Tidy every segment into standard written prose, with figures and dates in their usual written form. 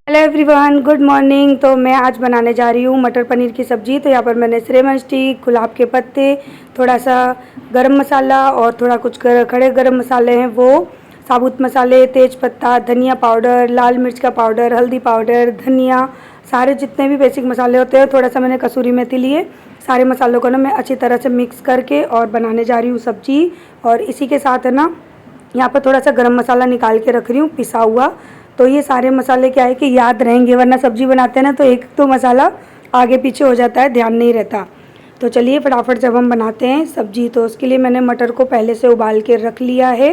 Hello everyone, good morning. तो मैं आज बनाने जा रही हूँ मटर पनीर की सब्ज़ी। तो यहाँ पर मैंने श्रीमन स्टिक, गुलाब के पत्ते, थोड़ा सा गरम मसाला और थोड़ा कुछ खड़े गरम मसाले हैं वो, साबुत मसाले, तेज पत्ता, धनिया पाउडर, लाल मिर्च का पाउडर, हल्दी पाउडर, धनिया, सारे जितने भी बेसिक मसाले होते हैं। थोड़ा सा मैंने कसूरी मेथी लिए। सारे मसालों को ना मैं अच्छी तरह से मिक्स करके और बनाने जा रही हूँ सब्ज़ी। और इसी के साथ है ना, यहाँ पर थोड़ा सा गरम मसाला निकाल के रख रही हूँ पिसा हुआ। तो ये सारे मसाले क्या है कि याद रहेंगे, वरना सब्ज़ी बनाते हैं ना तो एक तो मसाला आगे पीछे हो जाता है, ध्यान नहीं रहता। तो चलिए फटाफट जब हम बनाते हैं सब्ज़ी। तो उसके लिए मैंने मटर को पहले से उबाल के रख लिया है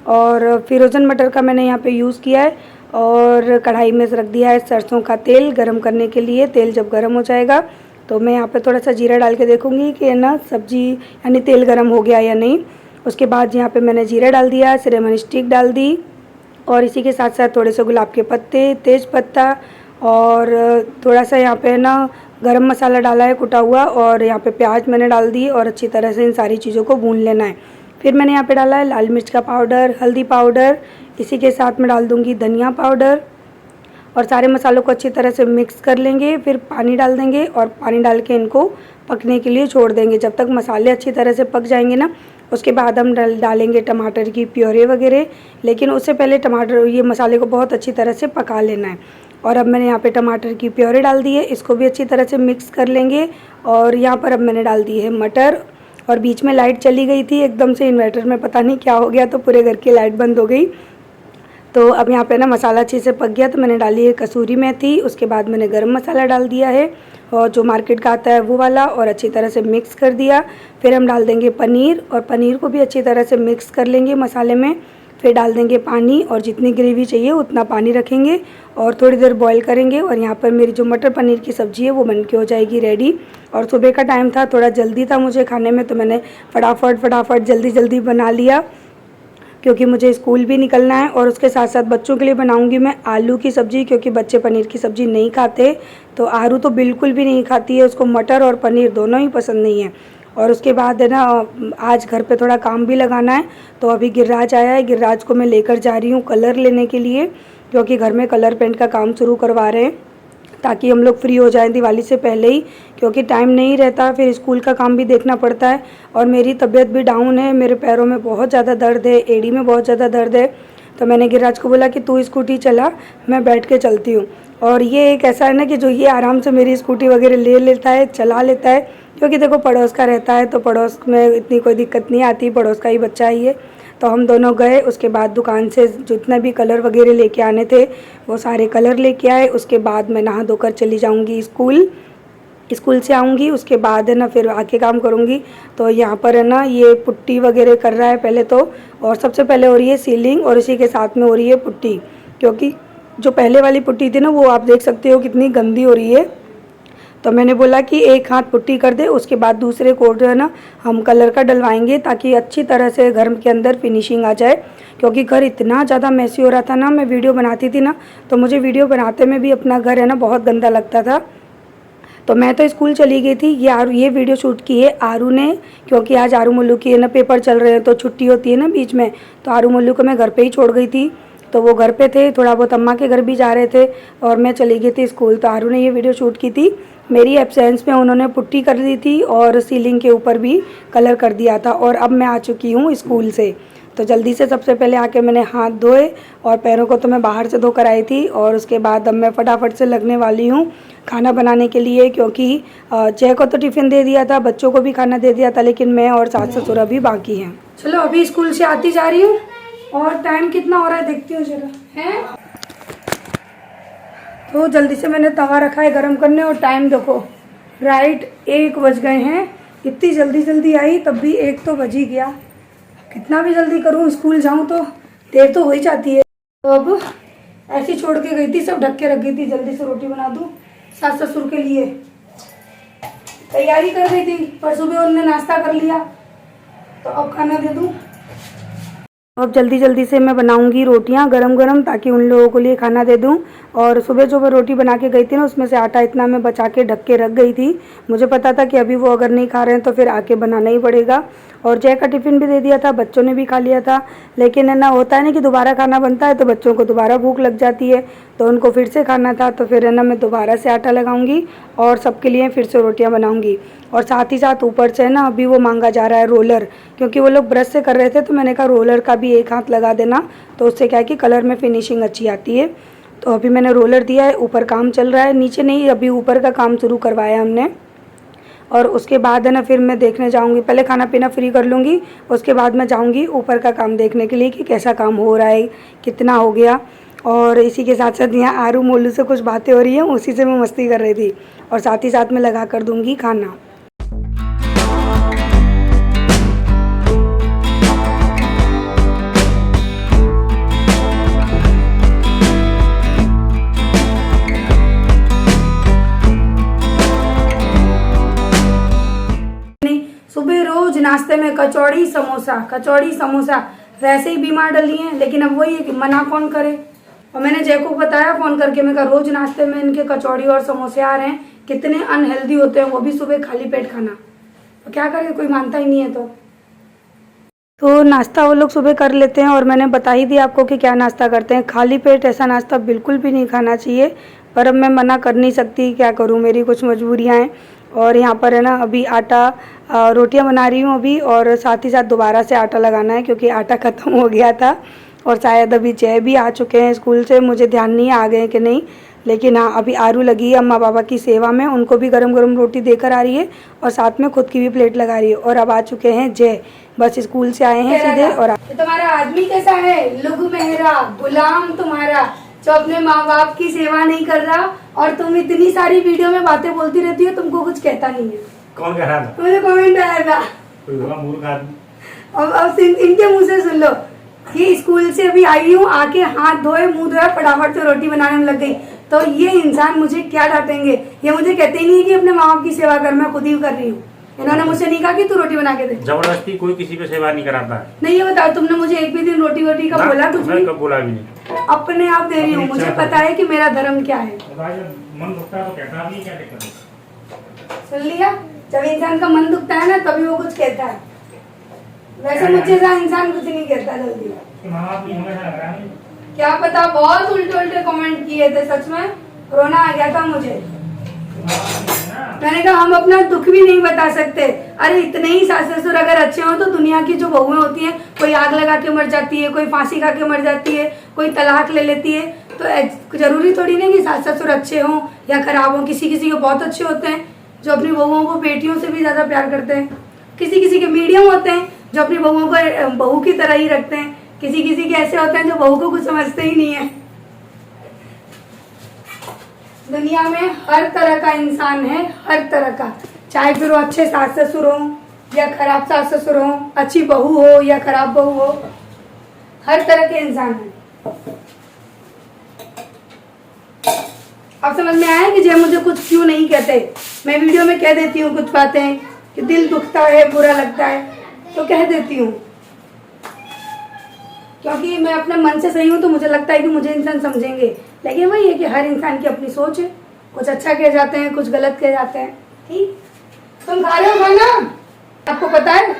और फ्रोज़न मटर का मैंने यहाँ पे यूज़ किया है। और कढ़ाई में रख दिया है सरसों का तेल गरम करने के लिए। तेल जब गर्म हो जाएगा तो मैं यहाँ पे थोड़ा सा जीरा डाल के देखूँगी कि ना सब्ज़ी यानी तेल गर्म हो गया या नहीं। उसके बाद यहाँ पे मैंने जीरा डाल दिया, श्रीमन स्टिक डाल दी और इसी के साथ साथ थोड़े से गुलाब के पत्ते, तेज पत्ता और थोड़ा सा यहाँ पे ना गरम मसाला डाला है कुटा हुआ। और यहाँ पे प्याज मैंने डाल दी और अच्छी तरह से इन सारी चीज़ों को भून लेना है। फिर मैंने यहाँ पे डाला है लाल मिर्च का पाउडर, हल्दी पाउडर, इसी के साथ मैं डाल दूँगी धनिया पाउडर और सारे मसालों को अच्छी तरह से मिक्स कर लेंगे। फिर पानी डाल देंगे और पानी डाल के इनको पकने के लिए छोड़ देंगे। जब तक मसाले अच्छी तरह से पक जाएंगे ना, उसके बाद हम डालेंगे टमाटर की प्योरे वगैरह। लेकिन उससे पहले टमाटर ये मसाले को बहुत अच्छी तरह से पका लेना है। और अब मैंने यहाँ पे टमाटर की प्योरे डाल दी है, इसको भी अच्छी तरह से मिक्स कर लेंगे। और यहाँ पर अब मैंने डाल दी है मटर। और बीच में लाइट चली गई थी एकदम से, इन्वर्टर में पता नहीं क्या हो गया तो पूरे घर की लाइट बंद हो गई। तो अब यहाँ पे ना मसाला अच्छे से पक गया तो मैंने डाली है कसूरी मेथी। उसके बाद मैंने गरम मसाला डाल दिया है और जो मार्केट का आता है वो वाला, और अच्छी तरह से मिक्स कर दिया। फिर हम डाल देंगे पनीर और पनीर को भी अच्छी तरह से मिक्स कर लेंगे मसाले में। फिर डाल देंगे पानी और जितनी ग्रेवी चाहिए उतना पानी रखेंगे और थोड़ी देर बॉईल करेंगे। और यहाँ पर मेरी जो मटर पनीर की सब्ज़ी है वो बन के हो जाएगी रेडी। और सुबह का टाइम था, थोड़ा जल्दी था मुझे खाने में, तो मैंने फटाफट जल्दी बना लिया क्योंकि मुझे स्कूल भी निकलना है। और उसके साथ साथ बच्चों के लिए बनाऊंगी मैं आलू की सब्ज़ी, क्योंकि बच्चे पनीर की सब्ज़ी नहीं खाते। तो आरू तो बिल्कुल भी नहीं खाती है, उसको मटर और पनीर दोनों ही पसंद नहीं है। और उसके बाद है ना, आज घर पे थोड़ा काम भी लगाना है। तो अभी गिर्राज आया है, गिर्राज को मैं लेकर जा रही हूँ कलर लेने के लिए, क्योंकि घर में कलर पेंट का काम शुरू करवा रहे हैं ताकि हम लोग फ्री हो जाएं दिवाली से पहले ही, क्योंकि टाइम नहीं रहता, फिर स्कूल का काम भी देखना पड़ता है। और मेरी तबीयत भी डाउन है, मेरे पैरों में बहुत ज़्यादा दर्द है, एड़ी में बहुत ज़्यादा दर्द है। तो मैंने गिरिराज को बोला कि तू स्कूटी चला, मैं बैठ के चलती हूँ। और ये एक ऐसा है ना कि जो ये आराम से मेरी स्कूटी वगैरह ले लेता है, चला लेता है, क्योंकि देखो पड़ोस का रहता है तो पड़ोस में इतनी कोई दिक्कत नहीं आती, पड़ोस का ही बच्चा ही है। तो हम दोनों गए, उसके बाद दुकान से जितना भी कलर वगैरह लेके आने थे वो सारे कलर लेके आए। उसके बाद मैं नहा धोकर चली जाऊंगी स्कूल से आऊँगी, उसके बाद है ना फिर आके काम करूँगी। तो यहाँ पर है ना ये पुट्टी वगैरह कर रहा है पहले तो, और सबसे पहले हो रही है सीलिंग और इसी के साथ में हो रही है पुट्टी, क्योंकि जो पहले वाली पुट्टी थी ना वो आप देख सकते हो कितनी गंदी हो रही है। तो मैंने बोला कि एक हाथ पुट्टी कर दे, उसके बाद दूसरे कोट जो है ना हम कलर का डलवाएंगे ताकि अच्छी तरह से घर के अंदर फिनिशिंग आ जाए। क्योंकि घर इतना ज़्यादा मैसी हो रहा था ना, मैं वीडियो बनाती थी ना तो मुझे वीडियो बनाते में भी अपना घर है ना बहुत गंदा लगता था। तो मैं तो स्कूल चली गई थी, ये वीडियो शूट की है आरू ने, क्योंकि आज आरू मल्लू की है ना पेपर चल रहे हैं तो छुट्टी होती है ना बीच में। तो आरू मल्लू को मैं घर पे ही छोड़ गई थी, तो वो घर पे थे, थोड़ा बहुत अम्मा के घर भी जा रहे थे और मैं चली गई थी स्कूल। तो आरू ने ये वीडियो शूट की थी मेरी एब्सेंस में, उन्होंने पुट्टी कर दी थी और सीलिंग के ऊपर भी कलर कर दिया था। और अब मैं आ चुकी हूँ स्कूल से, तो जल्दी से सबसे पहले आके मैंने हाथ धोए और पैरों को तो मैं बाहर से धोकर आई थी। और उसके बाद अब मैं फटाफट से लगने वाली हूँ खाना बनाने के लिए, क्योंकि जय को तो टिफ़िन दे दिया था, बच्चों को भी खाना दे दिया था, लेकिन मैं और सास ससुर अभी बाकी हैं। चलो अभी स्कूल से आती जा रही हूँ और टाइम कितना हो रहा है देखती हूँ जरा है। तो जल्दी से मैंने तवा रखा है गर्म करने और टाइम देखो राइट 1 बज गए हैं। इतनी जल्दी आई तब भी 1 तो बज ही गया। कितना भी जल्दी करूँ स्कूल जाऊँ तो देर तो हो ही जाती है। तो अब ऐसी छोड़ के गई थी, सब ढक के रख गई थी, जल्दी से रोटी बना दूँ सास ससुर के लिए। तैयारी कर गई थी पर सुबह उन्होंने नाश्ता कर लिया तो अब खाना दे दूँ। अब जल्दी जल्दी से मैं बनाऊंगी रोटियां गरम गरम, ताकि उन लोगों को लिए खाना दे दूं। और सुबह जो मैं रोटी बना के गई थी ना, उसमें से आटा इतना मैं बचा के ढक के रख गई थी। मुझे पता था कि अभी वो अगर नहीं खा रहे हैं तो फिर आके बनाना ही पड़ेगा। और जय का टिफ़िन भी दे दिया था, बच्चों ने भी खा लिया था। लेकिन है ना, होता है ना कि दोबारा खाना बनता है तो बच्चों को दोबारा भूख लग जाती है, तो उनको फिर से खाना था। तो फिर है ना, मैं दोबारा से आटा लगाऊंगी और सबके लिए फिर से रोटियां बनाऊंगी। और साथ ही साथ ऊपर से ना, अभी वो मांगा जा रहा है रोलर, क्योंकि वो लोग ब्रश से कर रहे थे, तो मैंने कहा रोलर का भी एक हाथ लगा देना, तो उससे क्या है कि कलर में फिनिशिंग अच्छी आती है। तो अभी मैंने रोलर दिया है, ऊपर काम चल रहा है, नीचे नहीं, अभी ऊपर का काम शुरू करवाया हमने। और उसके बाद है ना, फिर मैं देखने जाऊंगी, पहले खाना पीना फ्री कर लूँगी, उसके बाद मैं जाऊंगी ऊपर का काम देखने के लिए कि कैसा काम हो रहा है, कितना हो गया। और इसी के साथ साथ यहाँ आरू मोलू से कुछ बातें हो रही हैं, उसी से मैं मस्ती कर रही थी। और साथ ही साथ मैं लगा कर दूँगी खाना। सुबह रोज नाश्ते में कचौड़ी समोसा, वैसे ही बीमार डली हैं। लेकिन अब वही है कि मना कौन करे। और मैंने जय को बताया फ़ोन करके, मैं कहा रोज नाश्ते में इनके कचौड़ी और समोसे आ रहे हैं, कितने अनहेल्दी होते हैं, वो भी सुबह खाली पेट खाना। तो क्या करें, कोई मानता ही नहीं है। तो नाश्ता वो लोग सुबह कर लेते हैं, और मैंने बता ही दिया आपको कि क्या नाश्ता करते हैं। खाली पेट ऐसा नाश्ता बिल्कुल भी नहीं खाना चाहिए, पर अब मैं मना कर नहीं सकती, क्या करूं, मेरी कुछ मजबूरियां हैं। और यहाँ पर है ना, अभी आटा रोटियां बना रही हूँ अभी, और साथ ही साथ दोबारा से आटा लगाना है, क्योंकि आटा ख़त्म हो गया था। और शायद अभी जय भी आ चुके हैं स्कूल से, मुझे ध्यान नहीं आ गए कि नहीं। लेकिन हाँ, अभी आरू लगी है अम्मा पापा की सेवा में, उनको भी गरम गरम रोटी देकर आ रही है, और साथ में खुद की भी प्लेट लगा रही है। और अब आ चुके हैं जय, बस स्कूल से आए हैं सीधे। और तुम्हारा आदमी कैसा है? लुग मेहरा गुलाम तुम्हारा, जो अपने माँ बाप की सेवा नहीं कर रहा, और तुम इतनी सारी वीडियो में बातें बोलती रहती हो, तुमको कुछ कहता नहीं है। कौन कह रहा था? मुझे कमेंट आया था। अब इनके मुँह से सुन लो कि स्कूल से अभी आई हूँ, आके हाथ धोए मुंह धोया, फटाफट से रोटी बनाने में लग गई। तो ये इंसान मुझे क्या डांटेंगे? ये मुझे कहते ही नहीं कि अपने माँ बाप की सेवा कर, मैं खुद ही कर रही हूँ। इन्होंने मुझसे नहीं कहा कि तू रोटी बना के दे। जबरदस्ती कोई किसी पे सेवा नहीं कराता है। नहीं, ये बताओ, तुमने मुझे एक भी दिन रोटी वोटी का बोला? कुछ भी कब बोला भी नहीं। अपने आप दे रही हूँ, मुझे पता है कि मेरा धर्म क्या है। मन दुखता है तो कहता नहीं, क्या दिक्कत है? सुन लिया, जब इंसान का मन दुखता है ना, तभी वो कुछ कहता है। वैसे मुझे इंसान कुछ नहीं कहता जल्दी। क्या पता, बहुत उल्टे उल्टे कमेंट किए थे, सच में रोना आ गया था मुझे। मैंने कहा हम अपना दुख भी नहीं बता सकते। अरे इतने ही सास ससुर अगर अच्छे हो तो दुनिया की जो बहुएं होती हैं, कोई आग लगा के मर जाती है, कोई फांसी खा के मर जाती है, कोई तलाक ले लेती है। तो जरूरी थोड़ी नहीं कि सास ससुर अच्छे हों या खराब हों। किसी किसी के बहुत अच्छे होते हैं जो अपनी बहुओं को बेटियों से भी ज्यादा प्यार करते हैं। किसी किसी के मीडियम होते हैं जो अपनी बहुओं को बहू की तरह ही रखते हैं। किसी किसी के ऐसे होते हैं जो बहू को कुछ समझते ही नहीं है। दुनिया में हर तरह का इंसान है, हर तरह का, चाहे फिर वो अच्छे सास ससुर हो या खराब सास ससुर हो, अच्छी बहू हो या खराब बहू हो, हर तरह के इंसान हैं। अब समझ में आया कि जय मुझे कुछ क्यों नहीं कहते। मैं वीडियो में कह देती हूँ कुछ बातें कि दिल दुखता है, बुरा लगता है, तो कह देती हूँ, क्योंकि मैं अपने मन से सही हूँ, तो मुझे लगता है कि मुझे इंसान समझेंगे। लेकिन वही है कि हर इंसान की अपनी सोच है, कुछ अच्छा कह जाते हैं, कुछ गलत कह जाते हैं। ठीक, तुम खा रहे हो खाना? आपको पता है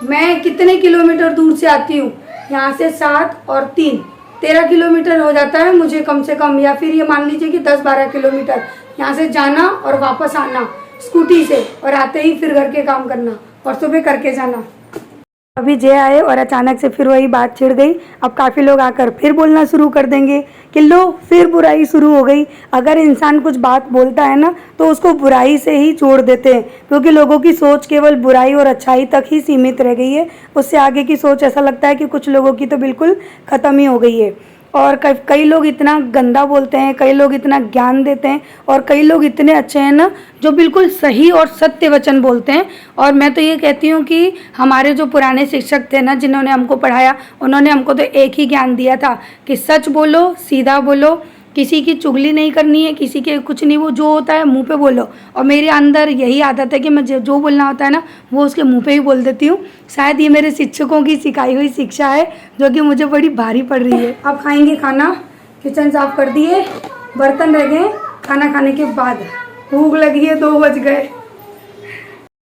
मैं कितने किलोमीटर दूर से आती हूँ? यहाँ से 7 और 3 13 किलोमीटर हो जाता है मुझे कम से कम, या फिर ये मान लीजिए कि 10-12 किलोमीटर यहाँ से जाना और वापस आना स्कूटी से, और आते ही फिर घर के काम करना और सुबह करके जाना। अभी जय आए और अचानक से फिर वही बात छिड़ गई। अब काफ़ी लोग आकर फिर बोलना शुरू कर देंगे कि लो फिर बुराई शुरू हो गई। अगर इंसान कुछ बात बोलता है ना, तो उसको बुराई से ही जोड़ देते हैं, क्योंकि लोगों की सोच केवल बुराई और अच्छाई तक ही सीमित रह गई है। उससे आगे की सोच ऐसा लगता है कि कुछ लोगों की तो बिल्कुल ख़त्म ही हो गई है। और कई लोग इतना गंदा बोलते हैं, कई लोग इतना ज्ञान देते हैं, और कई लोग इतने अच्छे हैं ना जो बिल्कुल सही और सत्य वचन बोलते हैं। और मैं तो ये कहती हूँ कि हमारे जो पुराने शिक्षक थे ना, जिन्होंने हमको पढ़ाया, उन्होंने हमको तो एक ही ज्ञान दिया था कि सच बोलो, सीधा बोलो, किसी की चुगली नहीं करनी है, किसी के कुछ नहीं, वो जो होता है मुंह पे बोलो। और मेरे अंदर यही आदत है कि मैं जो बोलना होता है ना वो उसके मुंह पे ही बोल देती हूँ। शायद ये मेरे शिक्षकों की सिखाई हुई शिक्षा है जो कि मुझे बड़ी भारी पड़ रही है। अब खाएंगे खाना, किचन साफ कर दिए, बर्तन रह गए खाना खाने के बाद। भूख लगी है, 2 बज गए।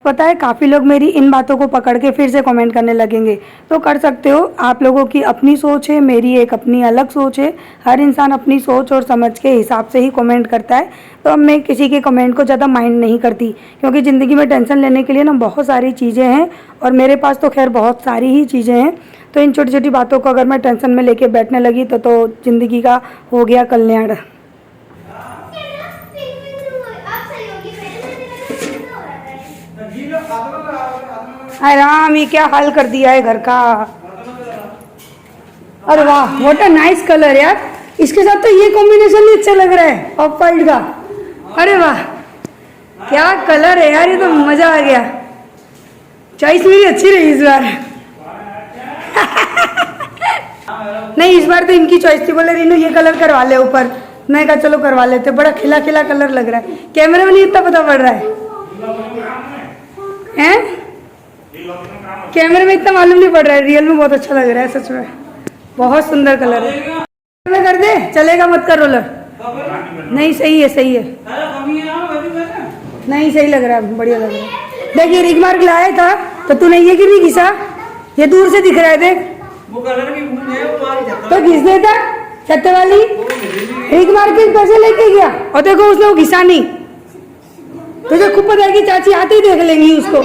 पता है काफ़ी लोग मेरी इन बातों को पकड़ के फिर से कमेंट करने लगेंगे, तो कर सकते हो। आप लोगों की अपनी सोच है, मेरी एक अपनी अलग सोच है। हर इंसान अपनी सोच और समझ के हिसाब से ही कमेंट करता है। तो अब मैं किसी के कमेंट को ज़्यादा माइंड नहीं करती, क्योंकि ज़िंदगी में टेंशन लेने के लिए ना बहुत सारी चीज़ें हैं, और मेरे पास तो खैर बहुत सारी ही चीज़ें हैं। तो इन छोटी छोटी बातों को अगर मैं टेंशन में लेके बैठने लगी तो ज़िंदगी का हो गया कल्याण। हाय राम, ये क्या हाल कर दिया है घर का। अरे वाह, व्हाट अ नाइस कलर यार। इसके साथ तो ये कॉम्बिनेशन भी अच्छा लग रहा है, ऑफ वाइट का। अरे वाह, क्या कलर है यार, ये तो मजा आ गया। चॉइस मेरी अच्छी रही इस बार। नहीं, इस बार तो इनकी चॉइस थी, बोले रीनू ये कलर करवा ले ऊपर। मैं कहा चलो करवा लेते, बड़ा खिला खिला कलर लग रहा है। कैमरे में नहीं इतना पता पड़ रहा है, हैं? कैमरे में इतना मालूम नहीं पड़ रहा है, रियल में बहुत अच्छा लग रहा है, सच में बहुत सुंदर कलर है। मैं कर दे, चलेगा मत कर रोलर। नहीं सही है, सही है, नहीं सही लग रहा है, बढ़िया लग रहा है। देख ये रिग मार्क लाया था तो तूने ये क्यों नहीं घिसा, ये दूर से दिख रहा है, देख वो कलर की तो घिस देता। छत्ते वाली रिग मार्क के पैसे लेके गया और देखो उसने वो घिसा नहीं। तुझे खूब पता है कि चाची आते ही देख लेंगी उसको।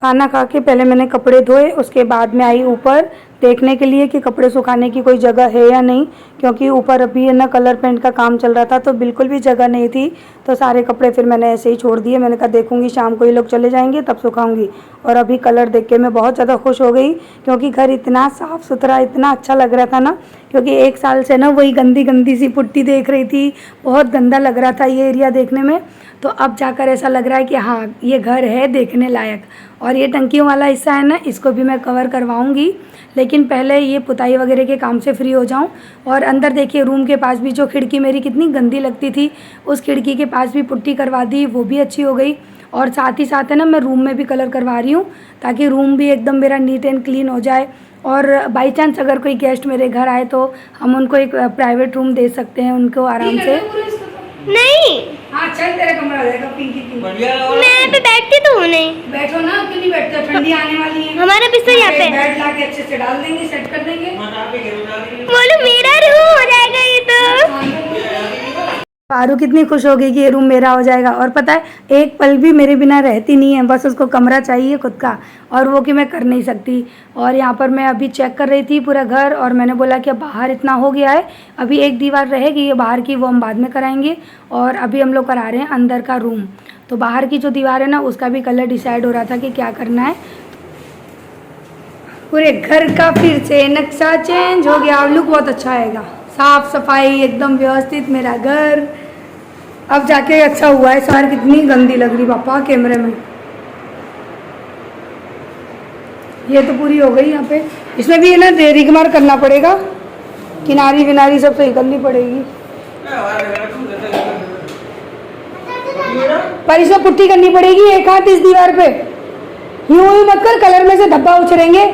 खाना खा के पहले मैंने कपड़े धोए, उसके बाद मैं आई ऊपर देखने के लिए कि कपड़े सुखाने की कोई जगह है या नहीं, क्योंकि ऊपर अभी है ना कलर पेंट का काम चल रहा था तो बिल्कुल भी जगह नहीं थी। तो सारे कपड़े फिर मैंने ऐसे ही छोड़ दिए। मैंने कहा देखूंगी शाम को ये लोग चले जाएंगे तब सुखाऊंगी। और अभी कलर देख के मैं बहुत ज़्यादा खुश हो गई, क्योंकि घर इतना साफ़ सुथरा, इतना अच्छा लग रहा था ना, क्योंकि 1 साल से ना वही गंदी गंदी सी पुट्टी देख रही थी, बहुत गंदा लग रहा था ये एरिया देखने में। तो अब जाकर ऐसा लग रहा है कि हाँ ये घर है देखने लायक। और ये टंकियों वाला हिस्सा है ना, इसको भी मैं कवर करवाऊंगी, लेकिन पहले ये पुताई वगैरह के काम से फ्री हो जाऊं। और अंदर देखिए रूम के पास भी जो खिड़की मेरी कितनी गंदी लगती थी, उस खिड़की के पास भी पुट्टी करवा दी, वो भी अच्छी हो गई। और साथ ही साथ है ना मैं रूम में भी कलर करवा रही हूँ, ताकि रूम भी एकदम मेरा नीट एंड क्लीन हो जाए। और बाई चांस अगर कोई गेस्ट मेरे घर आए तो हम उनको एक प्राइवेट रूम दे सकते हैं उनको आराम से। नहीं, हाँ चल तेरा कमरा हो जाएगा पिंकी पिंकी। मैं पे बैठती तो हूँ नहीं। बैठो ना, क्यों नहीं बैठते, ठंडी आने वाली है। हमारा बिस्तर यहाँ पे। बेड ला के अच्छे से डाल देंगे, सेट कर देंगे। बोलो मेरा रूम हो जाएगा ये तो। पारू कितनी खुश हो गई कि ये रूम मेरा हो जाएगा। और पता है एक पल भी मेरे बिना रहती नहीं है, बस उसको कमरा चाहिए खुद का, और वो कि मैं कर नहीं सकती। और यहाँ पर मैं अभी चेक कर रही थी पूरा घर, और मैंने बोला कि बाहर इतना हो गया है, अभी एक दीवार रहेगी ये बाहर की, वो हम बाद में कराएंगे। और अभी हम लोग करा रहे हैं अंदर का रूम। तो बाहर की जो दीवार है ना उसका भी कलर डिसाइड हो रहा था कि क्या करना है। पूरे घर का फिर से नक्शा चेंज हो गया, लुक बहुत अच्छा आएगा, साफ सफाई एकदम व्यवस्थित मेरा घर। अब जाके अच्छा हुआ है। सार कितनी गंदी लग रही पापा कैमरे में। ये तो पूरी हो गई यहाँ पे। इसमें भी है ना रिगमार करना पड़ेगा, किनारी विनारी सब सही करनी पड़ेगी, पर इसमें पुट्टी करनी पड़ेगी एक हाथ इस दीवार पे। यूं ही मत कर, कलर में से धब्बा उछलेंगे।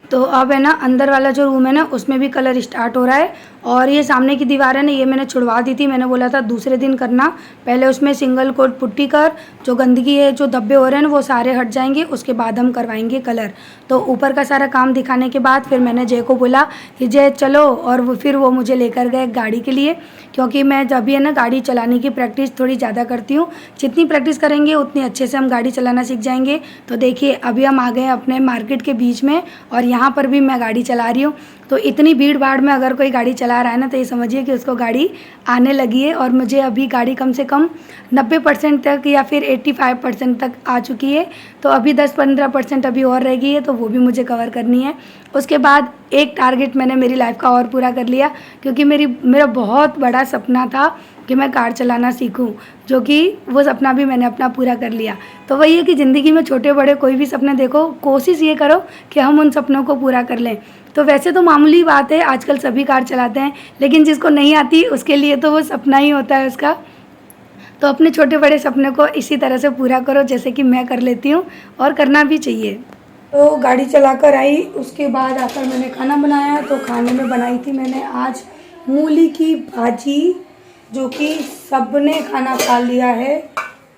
तो अब है ना अंदर वाला जो रूम है ना उसमें भी कलर स्टार्ट हो रहा है। और ये सामने की दीवार है ना, ये मैंने छुड़वा दी थी, मैंने बोला था दूसरे दिन करना। पहले उसमें सिंगल कोट पुट्टी कर, जो गंदगी है जो धब्बे हो रहे हैं ना वो सारे हट जाएंगे, उसके बाद हम करवाएंगे कलर। तो ऊपर का सारा काम दिखाने के बाद फिर मैंने जय को बोला कि जय चलो, और फिर वो मुझे लेकर गए गाड़ी के लिए, क्योंकि मैं जब भी है ना गाड़ी चलाने की प्रैक्टिस थोड़ी ज़्यादा करती हूँ। जितनी प्रैक्टिस करेंगे उतनी अच्छे से हम गाड़ी चलाना सीख जाएंगे। तो देखिए अभी हम आ गए अपने मार्केट के बीच में, और यहाँ पर भी मैं गाड़ी चला रही हूँ। तो इतनी भीड़ भाड़ में अगर कोई गाड़ी चला रहा है ना तो ये समझिए कि उसको गाड़ी आने लगी है। और मुझे अभी गाड़ी कम से कम 90% तक या फिर 85% तक आ चुकी है। तो अभी 10-15% अभी और रह गई है, तो वो भी मुझे कवर करनी है। उसके बाद एक टारगेट मैंने मेरी लाइफ का और पूरा कर लिया, क्योंकि मेरा बहुत बड़ा सपना था कि मैं कार चलाना सीखूं, जो कि वो सपना भी मैंने अपना पूरा कर लिया। तो वही है कि ज़िंदगी में छोटे बड़े कोई भी सपने देखो, कोशिश ये करो कि हम उन सपनों को पूरा कर लें। तो वैसे तो मामूली बात है, आजकल सभी कार चलाते हैं, लेकिन जिसको नहीं आती उसके लिए तो वो सपना ही होता है उसका। तो अपने छोटे बड़े सपने को इसी तरह से पूरा करो जैसे कि मैं कर लेती हूँ, और करना भी चाहिए। तो गाड़ी चलाकर आई, उसके बाद आकर मैंने खाना बनाया। तो खाने में बनाई थी मैंने आज मूली की भाजी, जो कि सबने खाना खा लिया है,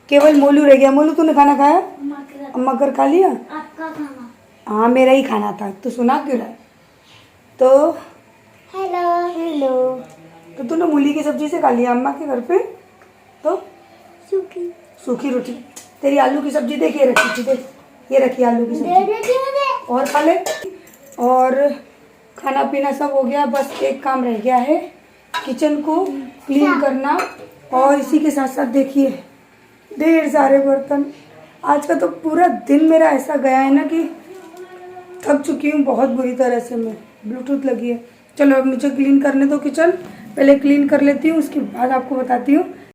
केवल मोलू रह गया। मोलू तूने खाना खाया? अम्मा कर खा लिया? आपका खाना? हाँ मेरा ही खाना था, तो सुना क्यों रहा है? तो हेलो। तो तूने मूली की सब्जी से खा लिया अम्मा के घर पे? तो सूखी रोटी। तेरी आलू की सब्जी देख, ये रखी थी, देख ये रखी आलू की सब्जी, और खा ले। और खाना पीना सब हो गया, बस एक काम रह गया है, किचन को क्लीन करना। और इसी के साथ साथ देखिए ढेर सारे बर्तन। आज का तो पूरा दिन मेरा ऐसा गया है ना कि थक चुकी हूँ बहुत बुरी तरह से। मैं ब्लूटूथ लगी है। चलो अब मुझे क्लीन करने दो किचन, पहले क्लीन कर लेती हूँ, उसके बाद आपको बताती हूँ